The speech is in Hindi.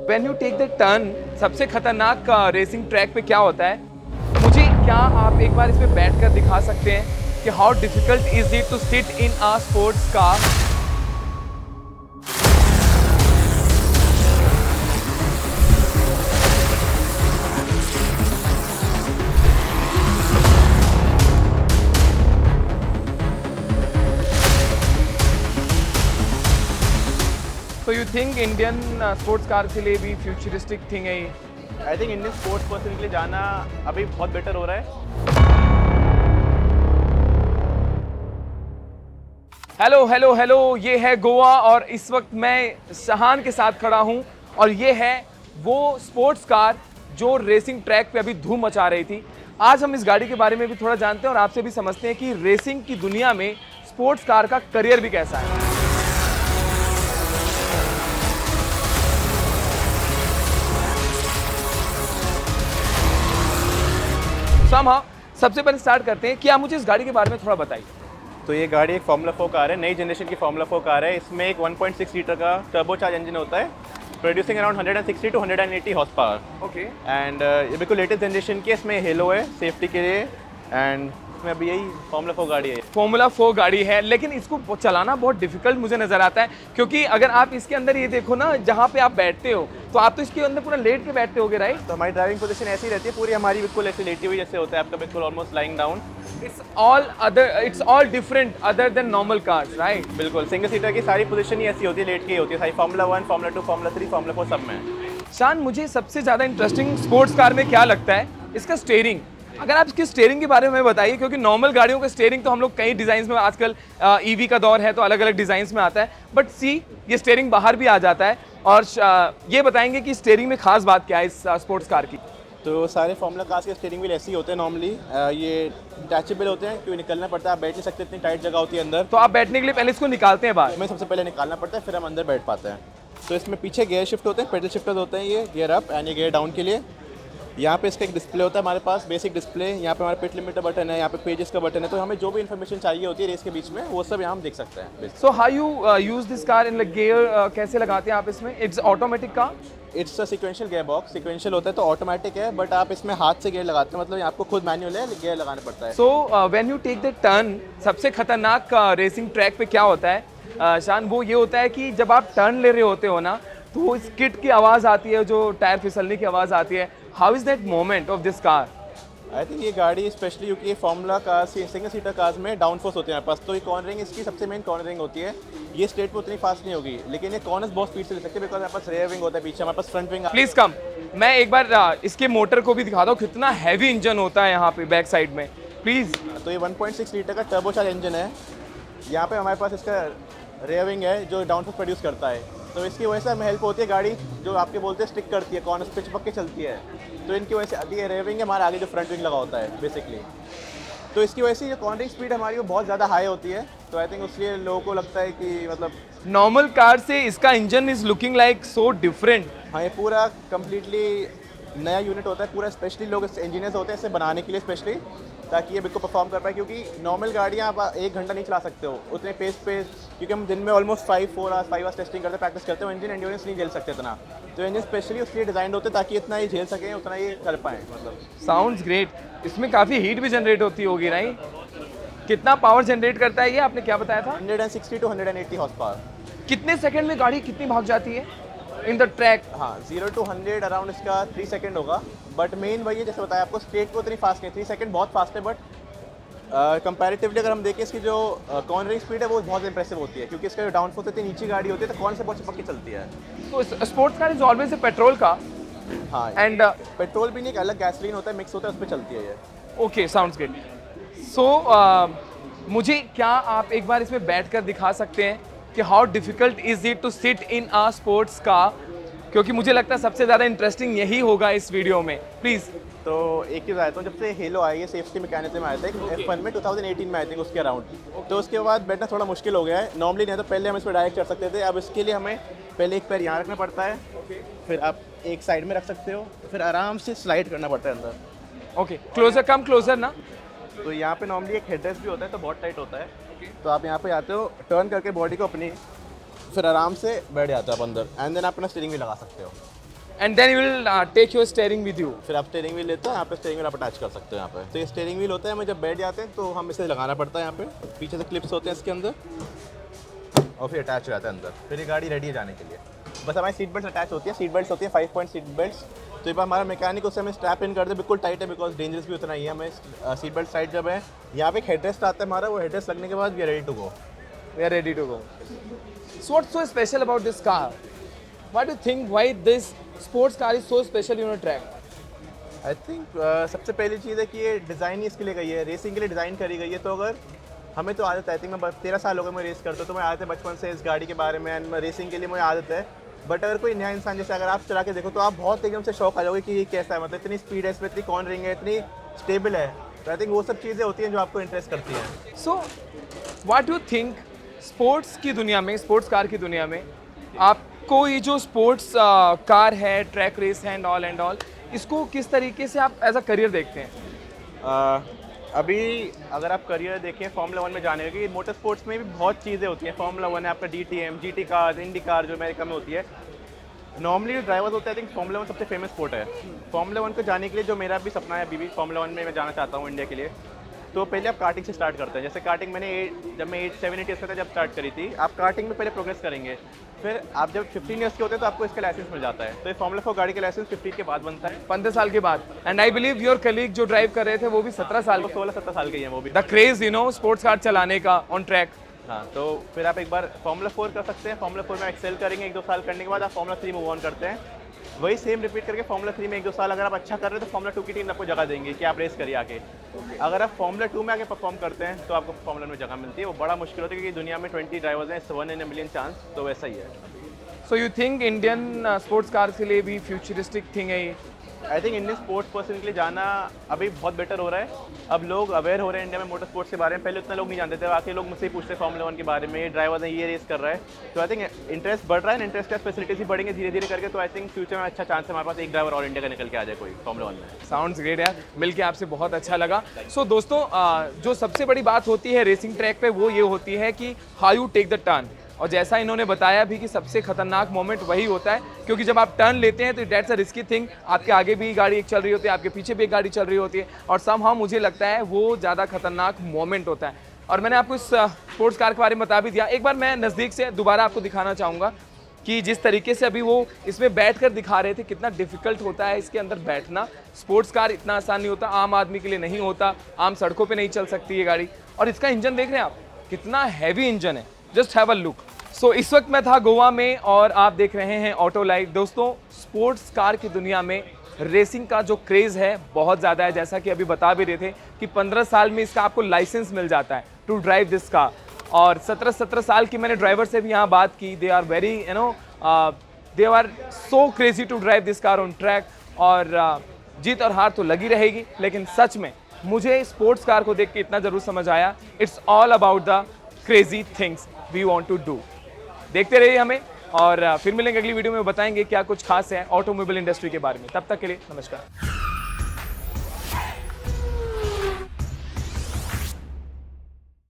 When you take the turn, सबसे खतरनाक रेसिंग ट्रैक पे क्या होता है? मुझे क्या आप एक बार इसमें बैठ कर दिखा सकते हैं कि how difficult is it to sit in a sports car? तो you think Indian sports car के लिए भी फ्यूचरिस्टिक थिंग है ये? I think Indian sports person के लिए जाना अभी बहुत बेटर हो रहा है। हेलो हेलो हेलो, ये है गोवा और इस वक्त मैं शहान के साथ खड़ा हूं और ये है वो स्पोर्ट्स कार जो रेसिंग ट्रैक पे अभी धूम मचा रही थी। आज हम इस गाड़ी के बारे में भी थोड़ा जानते हैं और आपसे भी समझते हैं कि रेसिंग की दुनिया में स्पोर्ट्स कार का करियर भी कैसा है। सबसे पहले स्टार्ट करते हैं कि आप मुझे इस गाड़ी के बारे में थोड़ा बताइए। तो ये गाड़ी एक फार्मूला 4 कार है, नई जनरेशन की फार्मूला 4 कार है। इसमें एक 1.6 लीटर का टर्बोचार्ज इंजन होता है, producing around 160 to 180 horse power. Okay. And ये बिल्कुल लेटेस्ट जनरेशन की है। इसमें हेलो है सेफ्टी के लिए, एंड इसमें अभी यही फार्मूला 4 गाड़ी है। फॉर्मूला 4 गाड़ी है, लेकिन इसको चलाना बहुत डिफिकल्ट मुझे नजर आता है, क्योंकि अगर आप इसके अंदर ये देखो ना, जहाँ पे आप बैठते हो तो आप तो इसके अंदर पूरा लेट के बैठते होगे, राइट? तो हमारी ड्राइविंग पोजीशन ऐसी रहती है पूरी हमारी, बिल्कुल ऐसी लेटी हुई जैसे होता है आपका, बिल्कुल almost lying down. It's all different other than normal cars, right? बिल्कुल सिंगल सीटर की सारी पोजीशन ही ऐसी होती है, लेट की होती है सारी। फार्मूला 1, फार्मूला 2, फार्मूला 3, फार्मूला 4 सब में। शान, मुझे सबसे ज़्यादा इंटरेस्टिंग स्पोर्ट्स कार में क्या लगता है? इसका स्टीयरिंग। अगर आप इसकी स्टीयरिंग के बारे में बताइए, क्योंकि नॉर्मल गाड़ियों का स्टीयरिंग तो हम लोग कई डिज़ाइन में, आजकल ईवी का दौर है तो अलग अलग डिज़ाइन में आता है, बट ये स्टीयरिंग बाहर भी आ जाता है। और ये बताएंगे कि स्टीयरिंग में खास बात क्या है इस स्पोर्ट्स कार की? तो सारे फार्मूला कार्स के स्टीयरिंग व्हील ऐसे ही होते हैं नॉर्मली। ये अटैचेबल होते हैं, क्यों निकलना पड़ता है, आप बैठ नहीं सकते, इतनी टाइट जगह होती है अंदर। तो आप बैठने के लिए पहले इसको निकालते हैं बाहर? हमें सबसे पहले निकालना पड़ता है, फिर हम अंदर बैठ पाते हैं। तो इसमें पीछे गियर शिफ्ट होते हैं, पेडल शिफ्टर होते हैं, ये गियर अप एंड ये गियर डाउन के लिए। यहाँ पे इसका एक डिस्प्ले होता है हमारे पास, बेसिक डिस्प्ले। यहाँ पे हमारा पिट लिमिटर बटन है, यहाँ पे पेजेस का बटन है, तो हमें जो भी इन्फॉर्मेशन चाहिए होती है रेस के बीच में, वो सब यहाँ हम देख सकते हैं। So how you use this car in gear, कैसे लगाते हैं आप इसमें? It's automatic car? It's a sequential gear box. Sequential होता है तो ऑटोमेटिक है, बट आप इसमें हाथ से गियर लगाते हैं, मतलब आपको खुद मैनुअल है, गियर लगाना पड़ता है। So when you take the turn, सबसे खतरनाक रेसिंग ट्रैक पे क्या होता है शान? वो ये होता है कि जब आप टर्न ले रहे होते हो ना, तो स्किड की आवाज़ आती है, जो टायर फिसलने की आवाज़ आती है। How is that moment of this car? I think ये गाड़ी स्पेशली, क्योंकि ये formula cars, single seater cars में डाउन फोर्स होते हैं हमारे पास, तो ये कॉर्नरिंग इसकी सबसे मेन कॉर्नरिंग होती है। ये स्ट्रेट पे उतनी फास्ट नहीं होगी, लेकिन ये कॉर्नर्स बहुत स्पीड से ले सकते हैं, बिकॉज हमारे पास रेयर विंग होता है पीछे, हमारे पास फ्रंट विंग। प्लीज़ कम, मैं एक बार इसके मोटर को भी दिखाता हूँ, कितना हैवी इंजन होता है यहाँ पे बैक साइड में, प्लीज़। तो ये 1.6 लीटर का टर्बोचार्ज इंजन है। यहाँ पे हमारे पास इसका रेयर विंग है जो डाउन फोर्स प्रोड्यूस करता है, तो इसकी वजह से हमें हेल्प होती है। गाड़ी जो आपके बोलते हैं स्टिक करती है, कॉर्नर्स पे चिपक के चलती है, तो इनकी वजह से आती है। रेयर विंग है हमारे आगे, जो फ्रंट विंग लगा होता है बेसिकली, तो इसकी वजह से जो कॉर्नरिंग स्पीड हमारी वो बहुत ज़्यादा हाई होती है। तो आई थिंक उसलिए लोगों को लगता है कि मतलब नॉर्मल कार से इसका engine is looking like so different. हाँ, ये पूरा कम्प्लीटली नया यूनिट होता है पूरा, स्पेशली लोग इंजीनियर्स होते हैं इसे बनाने के लिए स्पेशली, ताकि ये बिल्कुल परफॉर्म कर पाए। क्योंकि नॉर्मल गाड़ियाँ आप 1 घंटा नहीं चला सकते हो उतने पेस पे, क्योंकि हम दिन में ऑलमोस्ट 5 आवर्स टेस्टिंग करते हैं, प्रैक्टिस करते हो, इंजन एंड्योरेंस नहीं झेल सकते इतना। तो इंजन स्पेशली उसके डिज़ाइन होते हैं ताकि इतना ये झेल सकें, उतना ये कर पाएँ। मतलब साउंड्स ग्रेट। इसमें काफ़ी हीट भी जनरेट होती होगी, राइट? कितना पावर जनरेट करता है ये, आपने क्या बताया था? 160 टू 180 हॉर्स पावर। कितने सेकंड में गाड़ी कितनी भाग जाती है इन द ट्रैक? हाँ, 0 to 100 अराउंड इसका 3 सेकंड होगा, बट मेन वही है, जैसे बताया आपको, स्ट्रेट को उतनी फास्ट नहीं, 3 सेकंड बहुत फास्ट है, बट कंपैरेटिवली अगर हम देखें इसकी जो कॉर्नरिंग स्पीड है वो बहुत इंप्रेसिव होती है, क्योंकि इसका जो डाउन फोर्स इतनी नीची गाड़ी होती है, तो कौन से बहुत चिपक के चलती है। तो sports car is always a petrol car. हाँ, एंड पेट्रोल भी नहीं, एक अलग गैसोलीन होता है, मिक्स होता है, उस पर चलती है ये। Okay, sounds good. सो मुझे क्या आप एक बार इसमें बैठकर दिखा सकते हैं कि how difficult is it to sit in a sports car? क्योंकि मुझे लगता है सबसे ज़्यादा इंटरेस्टिंग यही होगा इस वीडियो में, प्लीज़। तो एक चीज़ आता हूँ, जब से हेलो आई है, सेफ्टी मैकेनिज्म आया था F1 में 2018 में, आई थिंक उसके अराउंड, तो उसके बाद बैठना थोड़ा मुश्किल हो गया है। नॉर्मली नहीं तो पहले हम इस पर डायरेक्ट चढ़ सकते थे, अब इसके लिए हमें पहले एक पैर यहाँ रखना पड़ता है, फिर आप एक साइड में रख सकते हो, फिर आराम से स्लाइड करना पड़ता है अंदर। ओके, क्लोजर, कम क्लोजर ना। तो यहाँ पे नॉर्मली एक हेडरेस्ट भी होता है, तो बहुत टाइट होता है। तो आप यहाँ पे आते हो, टर्न करके बॉडी को अपनी, फिर आराम से बैठ जाते हो आप अंदर, एंड देन आप अपना स्टीयरिंग भी लगा सकते हो। And then you will take your steering with you. फिर आप स्टीयरिंग व्हील लेते हैं, यहाँ पे स्टीयरिंग व्हील आप अटैच कर सकते हो यहाँ पे। तो ये स्टीयरिंग व्हील होता है, हमें जब बैठ जाते हैं तो हम इसे लगाना पड़ता है यहाँ पे, पीछे से क्लिप्स होते हैं इसके अंदर और फिर अटैच हो जाता है अंदर। फिर ये गाड़ी रेडी है जाने के लिए। बस हमारी सीट बेल्ट अटैच होती है, सीट बेल्ट होती है 5 पॉइंट सीट बेल्ट। तो एक बार हमारा मैकेनिक उससे हमें स्ट्रैप इन कर दे, बिल्कुल टाइट है बिकॉज डेंजरस भी उतना ही है। हमें सीट बेल्ट टाइट जब है, यहाँ पे एक हेडरेस्ट आता है हमारा, वो हेडरेस्ट लगने के बाद we are ready to go. We are ready to go. So what's so special about this car? What do you think why this sports car is so special on a track? I think सबसे पहली चीज़ है कि ये डिज़ाइन ही इसके लिए गई है, रेसिंग के लिए डिज़ाइन करी गई है। तो अगर हमें तो आदत है, आई थिंक मैं 13 साल हो गए मैं रेस करता हूँ, तो मैं आदत है बचपन से इस गाड़ी के बारे में, एंड रेसिंग के लिए मुझे आदत है। बट अगर कोई नया इंसान, जैसे अगर आप चला के देखो तो आप बहुत एकदम से शौक आ जाओगे कि ये कैसा है, मतलब इतनी स्पीड है इसमें, इतनी कॉर्नरिंग है, इतनी स्टेबल है। तो आई थिंक वो सब चीज़ें होती हैं जो आपको इंटरेस्ट करती हैं। So what do you think sports की दुनिया में, स्पोर्ट्स कार की दुनिया में आपको ये जो स्पोर्ट्स कार है, ट्रैक रेस है एंड ऑल, इसको किस तरीके से आप एज अ करियर देखते हैं? अभी अगर आप करियर देखें फार्मूला 1 में जाने की, मोटर स्पोर्ट्स में भी बहुत चीज़ें होती हैं। फार्मूला 1 है आपका, DTM, GT कार, इंडी कार जो अमेरिका में होती है। नॉर्मली जो ड्राइवर्स होते हैं, आई थिंक फार्मूला 1 सबसे फेमस स्पोर्ट है। फार्मूला 1 को जाने के लिए जो मेरा भी सपना है, अभी भी फार्मूला 1 में मैं जाना चाहता हूँ इंडिया के लिए। तो पहले आप कार्टिंग से स्टार्ट करते हैं। जैसे कार्टिंग मैंने जब मैं 7-8 ईयर्स का था जब स्टार्ट करी थी। आप कार्टिंग में पहले प्रोग्रेस करेंगे, फिर आप जब 15 ईयर्स के होते हैं तो आपको इसका लाइसेंस मिल जाता है। तो ये फार्मूला 4 गाड़ी का लाइसेंस 15 के बाद बनता है, 15 साल के बाद। And I believe your colleague जो ड्राइव कर रहे थे वो भी 17 साल वो के। 16-17 साल के ही हैं वो भी। द क्रेज स्पोर्ट्स कार चलाने का ऑन ट्रैक। हाँ, तो फिर आप एक बार फार्मूला 4 कर सकते हैं। फार्मूला 4 में एक्सेल करेंगे, 1-2 साल करने के बाद आप फार्मूला 3 मूव ऑन करते हैं। वही सेम रिपीट करके फार्मूला 3 में 1-2 साल अगर आप अच्छा कर रहे हैं तो फार्मूला 2 की टीम आपको जगह देंगे कि आप रेस करिए आके। अगर आप फार्मूला 2 में आके परफॉर्म करते हैं तो आपको फार्मूला में जगह मिलती है। वो बड़ा मुश्किल होता है क्योंकि दुनिया में 20 ड्राइवर्स हैं, 1 इन अ मिलियन चांस, तो वैसा ही है। So you think Indian sports car के लिए भी फ्यूचरिस्टिक थिंग है ये? I think Indian sports person के लिए जाना अभी बहुत बेटर हो रहा है। अब लोग अवेयर हो रहे हैं इंडिया में मोटर स्पोर्ट्स के बारे में। पहले उतना लोग नहीं जानते थे, आके लोग मुझसे ही पूछते फार्मूला 1 के बारे में, ये ड्राइवर है, ये रेस कर रहा है। तो आई थिंक इंटरेस्ट बढ़ रहा है, इंटरेस्ट फैसिलिटीज भी बढ़ेंगे धीरे धीरे करके। तो आई थिंक फ्यूचर में अच्छा चांस है हमारे पास एक ड्राइवर और इंडिया का निकल के आ जाए कोई फार्मूला 1 में। साउंड्स ग्रेट यार, मिलके आपसे बहुत अच्छा लगा। सो दोस्तों, जो सबसे बड़ी बात होती है रेसिंग ट्रैक पे वो ये होती है कि how you take the turn. और जैसा इन्होंने बताया भी कि सबसे खतरनाक मोमेंट वही होता है, क्योंकि जब आप टर्न लेते हैं तो दैट्स अ रिस्की थिंग। आपके आगे भी गाड़ी एक चल रही होती है, आपके पीछे भी एक गाड़ी चल रही होती है, और समहाउ मुझे लगता है वो ज़्यादा खतरनाक मोमेंट होता है। और मैंने आपको इस स्पोर्ट्स कार के बारे में बता भी दिया। एक बार मैं नज़दीक से दोबारा आपको दिखाना चाहूँगा कि जिस तरीके से अभी वो इसमें बैठकर दिखा रहे थे, कितना डिफिकल्ट होता है इसके अंदर बैठना। स्पोर्ट्स कार इतना आसान नहीं होता, आम आदमी के लिए नहीं होता, आम सड़कों पे नहीं चल सकती ये गाड़ी। और इसका इंजन देख रहे हैं आप, कितना हैवी इंजन है, जस्ट हैव अ लुक। सो इस वक्त मैं था गोवा में और आप देख रहे हैं ऑटो लाइव। दोस्तों, स्पोर्ट्स कार की दुनिया में रेसिंग का जो क्रेज़ है बहुत ज़्यादा है। जैसा कि अभी बता भी रहे थे कि 15 साल में इसका आपको लाइसेंस मिल जाता है टू ड्राइव दिस कार। और 17 साल की मैंने ड्राइवर से भी यहाँ बात की, they are very they are so crazy to drive this car on track. और जीत और हार तो लगी रहेगी, लेकिन सच में मुझे स्पोर्ट्स कार को देख के इतना ज़रूर समझ आया, it's all about the crazy things we want to do. देखते रहिए हमें, और फिर मिलेंगे अगली वीडियो में, बताएंगे क्या कुछ खास है ऑटोमोबाइल इंडस्ट्री के बारे में। तब तक के लिए नमस्कार।